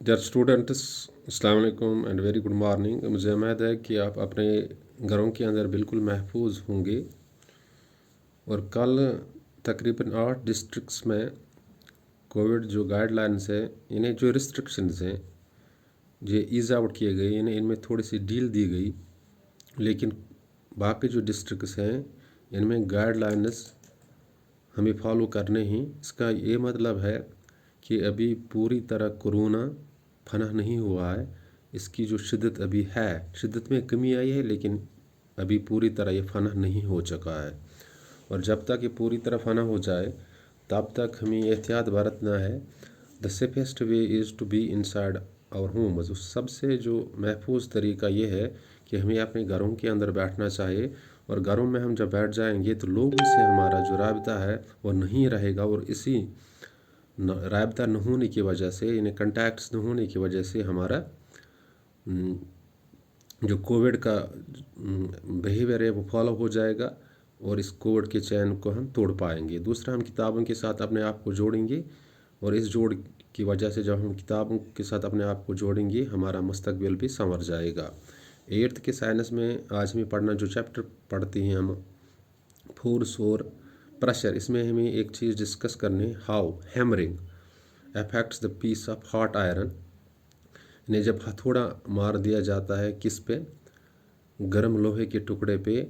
Dear students, अस्सलाम वालेकुम and very good morning. मुझे उम्मीद है कि आप अपने घरों के अंदर बिल्कुल महफूज होंगे। और कल तकरीबन 8 डिस्ट्रिक्ट्स में कोविड जो गाइडलाइंस है, इन्हें जो रिस्ट्रिक्शंस हैं, ये ईज़ आउट किए गए, इन्हें इनमें थोड़ी सी डील दी गई। लेकिन बाकी जो डिस्ट्रिक्ट्स हैं इनमें गाइडलाइंस हमें फॉलो करने ही। इसका ये मतलब है कि अभी पूरी तरह कोरोना फना नहीं हुआ है। इसकी जो शिद्दत अभी है, शिद्दत में कमी आई है, लेकिन अभी पूरी तरह ये फना नहीं हो चुका है। और जब तक ये पूरी तरह फना हो जाए तब तक हमें एहतियात बरतना है। The safest way is to be inside our homes. सबसे जो महफूज तरीका ये है कि हमें अपने घरों के अंदर बैठना चाहिए। और घरों में हम जब बैठ जाएंगे तो लोगों से हमारा जो राबिता है वो नहीं रहेगा। और इसी राबिता न होने की वजह से, इन्हें कंटैक्ट्स न होने की वजह से हमारा जो कोविड का बिहेवियर है वो फॉलो हो जाएगा और इस कोविड के चैन को हम तोड़ पाएंगे। दूसरा, हम किताबों के साथ अपने आप को जोड़ेंगे और इस जोड़ की वजह से जब हम किताबों के साथ अपने आप को जोड़ेंगे हमारा मुस्तकबिल भी संवर जाएगा। 8th के साइंस में आज हमें पढ़ना जो चैप्टर पढ़ते हैं हम, फोर्स और प्रेशर, इसमें हमें एक चीज़ डिस्कस करनी, how hammering affects the piece of hot iron. इन्हें जब हथौड़ा मार दिया जाता है किस पे, गर्म लोहे के टुकड़े पे,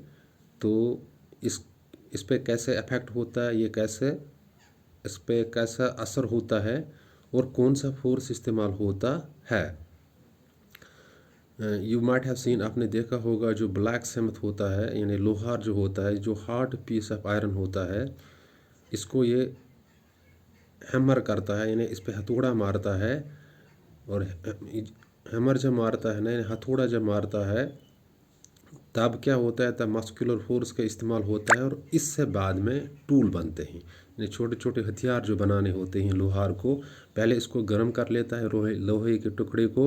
तो इस पे कैसे अफेक्ट होता है, ये कैसे इस पे कैसा असर होता है और कौन सा फोर्स इस्तेमाल होता है। यू माइट हैव सीन, आपने देखा होगा जो ब्लैक सेमथ होता है, यानी लोहार जो होता है, जो हार्ड पीस ऑफ आयरन होता है, इसको ये हैमर करता है, यानी इस पे हथौड़ा मारता है। और हैमर जब मारता है ना, यानी हथौड़ा जब मारता है, तब क्या होता है, तब मस्कुलर फोर्स का इस्तेमाल होता है और इससे बाद में टूल बनते हैं। यानी छोटे छोटे हथियार जो बनाने होते हैं लोहार को, पहले इसको गर्म कर लेता है लोहे के टुकड़े को,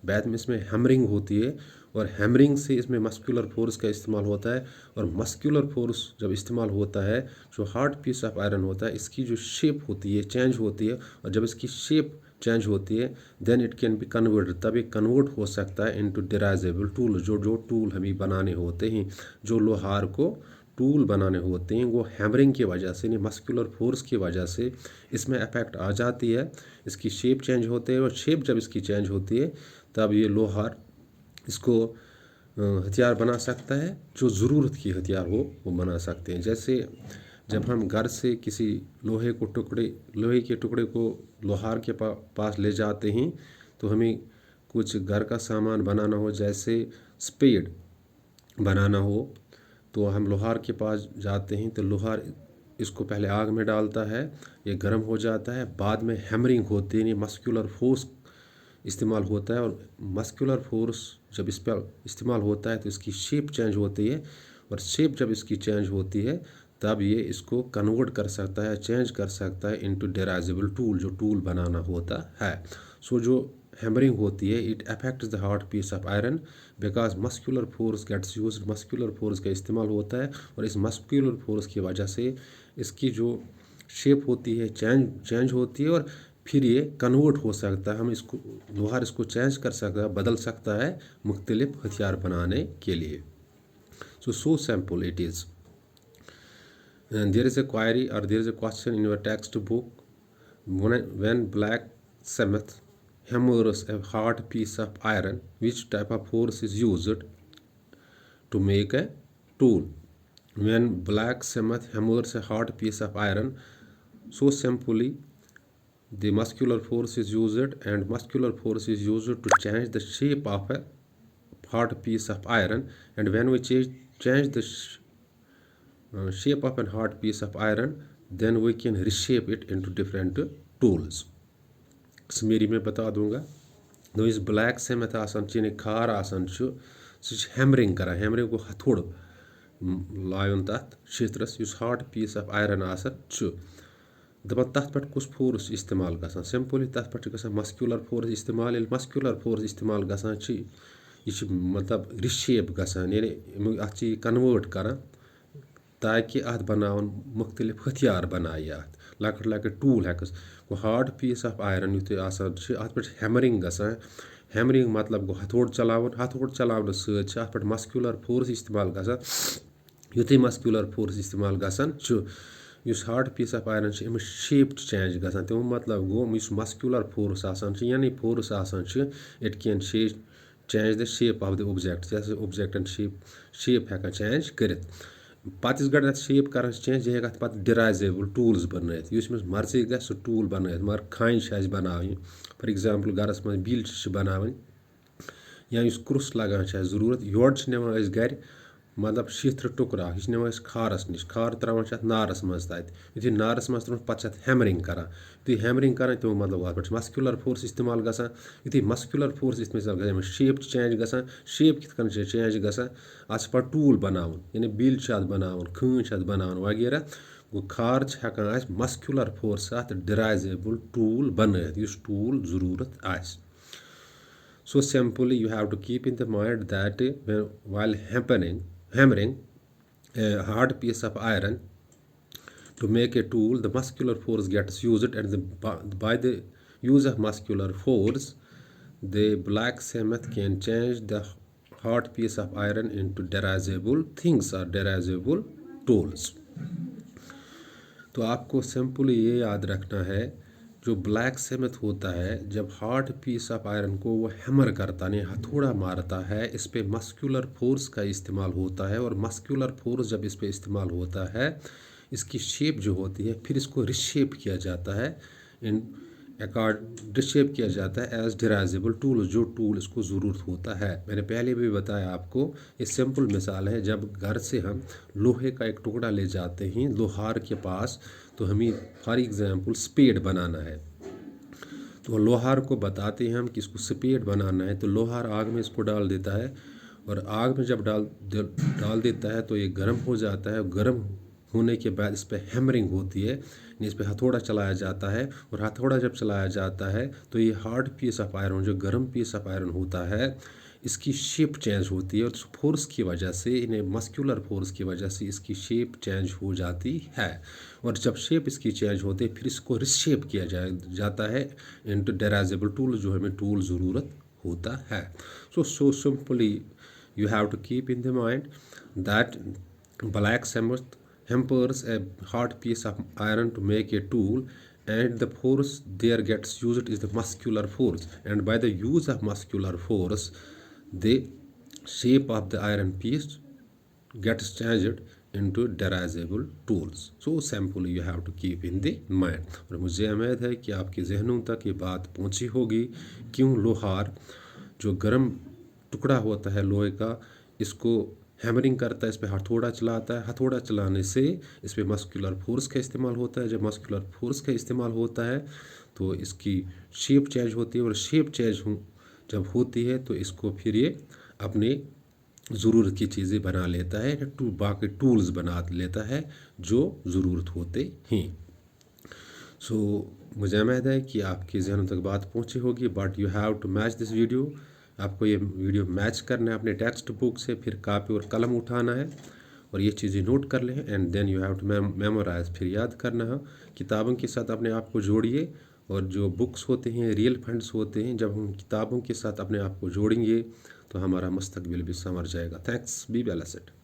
बाद में इसमें हैमरिंग होती है और हैमरिंग से इसमें मस्कुलर फोर्स का इस्तेमाल होता है। और मस्कुलर फोर्स जब इस्तेमाल होता है, जो हार्ड पीस ऑफ आयरन होता है, इसकी जो शेप होती है चेंज होती है। और जब इसकी शेप चेंज होती है then it can be converted, तभी कन्वर्ट हो सकता है इनटू डिराइजेबल टूल। जो टूल हमें बनाने होते हैं, जो लोहार को टूल बनाने होते हैं, वो हैमरिंग की वजह से, यानी मस्कुलर फोर्स की वजह से इसमें अफेक्ट आ जाती है। इसकी शेप चेंज होती है और शेप जब इसकी चेंज होती है तब ये लोहार इसको हथियार बना सकता है, जो ज़रूरत की हथियार हो वो बना सकते हैं। जैसे जब हम घर से किसी लोहे के टुकड़े को लोहार के पास ले जाते हैं, तो हमें कुछ घर का सामान बनाना हो, जैसे स्पेड बनाना हो, तो हम लोहार के पास जाते हैं। तो लोहार इसको पहले आग में डालता है, ये गर्म हो जाता है, बाद में हैमरिंग होती है, मस्कुलर फोर्स इस्तेमाल होता है। और मस्कुलर फोर्स जब इस पर इस्तेमाल होता है तो इसकी शेप चेंज होती है। और शेप जब इसकी चेंज होती है तब ये इसको कन्वर्ट कर सकता है, चेंज कर सकता है इनटू डिराइजेबल टूल, जो टूल बनाना होता है। सो जो हैमरिंग होती है, it affects the hard piece of iron because muscular force gets use. Muscular force का इस्तेमाल होता है और इस मस्कुलर फोर्स की वजह से इसकी जो शेप होती है चेंज होती है और फिर ये कन्वर्ट हो सकता है। हम इसको लोहार इसको चेंज कर सकता है, बदल सकता है मुख्तलिफ हथियार बनाने के लिए। So simple it is. There is a query or there is a question in your textbook. When blacksmith hammers a hard piece of iron, which type of force is used to make a tool? When blacksmith hammers a hard piece of iron, so simply the muscular force is used, and muscular force is used to change the shape of a hard piece of iron. And when we change the shape of a hard piece of iron, then we can reshape it into different tools. Kashmiri में बता दूंगा। तो इस black से में आसान खार आसान सह हैमरिंग कर, हैमरिंग को हथोड़ लायन तथ शित्रस युस हार्ड पीस ऑफ आयरन आसान दपान तथ पे कुछ फोर्स इस्तेमाल गसान। सिंपली तथ पे गसान मस्कुलर फोर्स इस्तेमाल। ये मस्कुलर फोर्स इस्तेमाल गसान यह मतलब रिशेप गसान, यानी अत कन्वर्ट करान ताकि अत बनावन मुख्तलिफ हथियार बनाए अत लकट लकट टूल हेकस गो हार्ड पीस ऑफ आयरन युथे आसान अत पे हैमरिंग गसान हैमरिंग मतलब गो हथोड़ चलावन हथोड़ चलावन सत अत पे मस्कुलर फोर्स इस्तेमाल गसान युथे मस्कुलर फोर्स इस्तेमाल गसान उस हार्ड पीस ऑफ आयरन अमिस शेप चेंज गसान तमो मतलब गो उस मस्कुलर फोर्स आसान यानी फोर्स आसान it can change the shape of the object जैसे ऑब्जेक्टन शेप हेकान चेंज करित पत गड शेप कर चेंज यह हेक पत डिराइजेबल टूल्स बनत उस मर्जी ग सह टूल बनत मगर खान बनावन फॉर एग्जाम्पल गरस मज बिल बनावन या उस क्रुस लगान जरूरत योड़ नवान गर मतलब 70 टुकरा यह नवान खारस नश खार त्रावान नारस मज तत युथे नारस मज त्रोन पे हैमरिंग करान युथे हैमरिंग करान तमो मतलब अत पे मस्कुलर फोर्स इस्तेमाल गसान युथे मस्कुलर फोर्स इस्तेमाल गसान शेप चेंज गसान शेप कित चेंज गसान अत पे टूल बनावन यानी बिल बनावन खान बनावन वगैरह गो खार हेकान मस्कुलर फोर्स अत डिराइजेबल टूल बनत उस टूल जरूरत आस So simply you have to keep in the mind that while hammering a hard piece of iron to make a tool, the muscular force gets used, and by the use of muscular force, the blacksmith can change the hard piece of iron into dirigible things or dirigible tools. तो आपको simply ये याद रखना है जो black सेमथ होता है जब हार्ड पीस ऑफ आयरन को वो हैमर करता नहीं हथौड़ा मारता है इस पे मस्कुलर फोर्स का इस्तेमाल होता है और मस्कुलर फोर्स जब इस पे इस्तेमाल होता है इसकी शेप जो होती है फिर इसको रिशेप किया जाता है इन रिशेप किया जाता है एज डिराइजेबल टूल जो टूल इसको ज़रूरत होता है। मैंने पहले भी बताया आपको ये सिंपल मिसाल है जब घर से हम लोहे का एक टुकड़ा ले जाते हैं लोहार के पास तो हमें फॉर एग्जांपल स्पेड बनाना है तो लोहार को बताते हैं हम कि इसको स्पेड बनाना है तो लोहार आग में इसको डाल देता है और आग में जब डाल देता है तो ये गर्म हो जाता है गर्म होने के बाद इस पर हैमरिंग होती है इस पर हथौड़ा चलाया जाता है और हथौड़ा जब चलाया जाता है तो ये हार्ड पीस ऑफ आयरन जो गर्म पीस ऑफ आयरन होता है इसकी शेप चेंज होती है और उस फोर्स की वजह से इन्हें मस्कुलर फोर्स की वजह से इसकी शेप चेंज हो जाती है और जब शेप इसकी चेंज होती है फिर इसको रिशेप किया जाता है इनटू डिराइजेबल टूल जो हमें टूल ज़रूरत होता है। So simply you have to keep in the mind that blacksmith hammers a hard piece of iron to make a tool and the force there gets used is the muscular force and by the use of muscular force the shape of the iron piece gets changed into dirigible tools. So simply you have to keep in the mind और मुझे उम्मीद है कि आपके जहनों तक ये बात पहुंची होगी क्यों लोहार जो गर्म टुकड़ा होता है लोहे का इसको हैमरिंग करता है इस पर हथौड़ा चलाता है हथौड़ा चलाने से इस पर मस्कुलर फोर्स का इस्तेमाल होता है जब मस्कुलर फोर्स का इस्तेमाल होता है तो इसकी शेप चेंज होती है और शेप चेंज जब होती है तो इसको फिर ये अपने ज़रूरत की चीज़ें बना लेता है बाकी टूल्स बना लेता है जो ज़रूरत होते हैं। सो मुझे उम्मीद है कि आपके जहनों तक बात पहुंची होगी but you have to match this video आपको ये वीडियो मैच करना है अपने टेक्स्ट बुक से फिर कापी और कलम उठाना है और ये चीज़ें नोट कर लें and then you have to memorise फिर याद करना है किताबों के साथ अपने आप को जोड़िए और जो बुक्स होते हैं रियल फंड्स होते हैं जब हम किताबों के साथ अपने आप को जोड़ेंगे तो हमारा मुस्तकबिल भी संवर जाएगा। Thanks be well said.